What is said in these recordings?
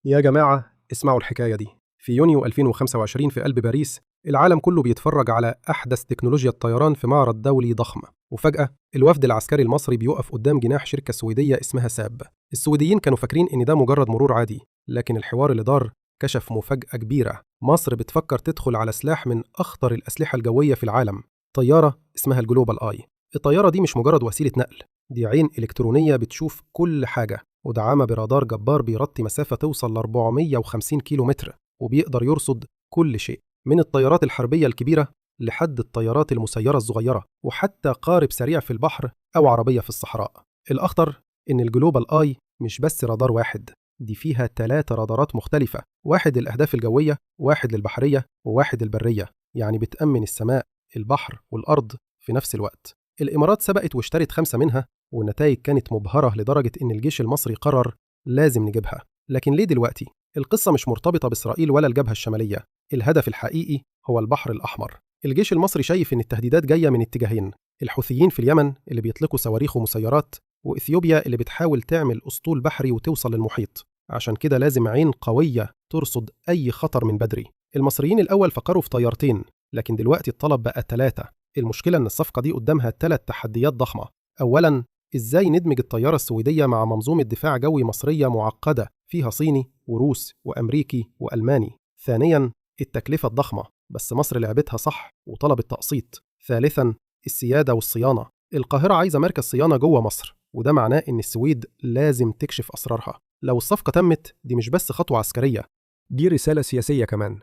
يا جماعة اسمعوا الحكاية دي. في يونيو 2025 في قلب باريس العالم كله بيتفرج على أحدث تكنولوجيا الطيران في معرض دولي ضخم، وفجأة الوفد العسكري المصري بيقف قدام جناح شركة سويدية اسمها ساب. السويديين كانوا فاكرين إن ده مجرد مرور عادي، لكن الحوار اللي دار كشف مفاجأة كبيرة. مصر بتفكر تدخل على سلاح من أخطر الأسلحة الجوية في العالم، طيارة اسمها الجلوبال آي. الطيارة دي مش مجرد وسيلة نقل، دي عين إلكترونية بتشوف كل حاجة، ودعامة برادار جبار بيغطي مسافة توصل ل 450 كيلو متر، وبيقدر يرصد كل شيء من الطيارات الحربية الكبيرة لحد الطيارات المسيرة الصغيرة، وحتى قارب سريع في البحر أو عربية في الصحراء. الأخطر إن الجلوبال آي مش بس رادار واحد، دي فيها 3 رادارات مختلفة، واحد للأهداف الجوية، واحد للبحرية، وواحد للبرية. يعني بتأمن السماء، البحر والأرض في نفس الوقت. الإمارات سبقت واشترت 5 منها، والنتائج كانت مبهرة لدرجة إن الجيش المصري قرر لازم نجيبها. لكن ليه دلوقتي؟ القصة مش مرتبطة بإسرائيل ولا الجبهة الشمالية، الهدف الحقيقي هو البحر الأحمر. الجيش المصري شايف إن التهديدات جاية من اتجاهين: الحوثيين في اليمن اللي بيطلقوا صواريخ ومسيرات، وإثيوبيا اللي بتحاول تعمل أسطول بحري وتوصل للمحيط. عشان كده لازم عين قوية ترصد أي خطر من بدري. المصريين الأول فكروا في طيارتين، لكن دلوقتي الطلب بقى 3. المشكلة إن الصفقة دي قدامها 3 تحديات ضخمة. أولاً، إزاي ندمج الطيارة السويدية مع منظومة دفاع جوي مصرية معقدة فيها صيني وروس وأمريكي وألماني؟ ثانياً، التكلفة الضخمة، بس مصر لعبتها صح وطلبت تقسيط. ثالثاً، السيادة والصيانة، القاهرة عايزة مركز صيانة جوه مصر، وده معناه إن السويد لازم تكشف أسرارها. لو الصفقة تمت، دي مش بس خطوة عسكرية، دي رسالة سياسية كمان،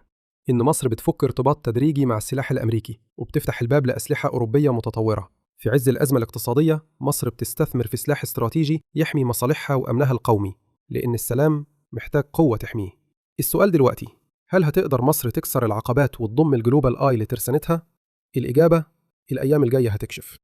إن مصر بتفك ارتباط تدريجي مع السلاح الأمريكي وبتفتح الباب لأسلحة أوروبية متطورة. في عز الأزمة الاقتصادية، مصر بتستثمر في سلاح استراتيجي يحمي مصالحها وأمنها القومي، لأن السلام محتاج قوة تحميه. السؤال دلوقتي، هل هتقدر مصر تكسر العقبات وتضم الجلوبال آي لترسانتها؟ الإجابة الأيام الجاية هتكشف.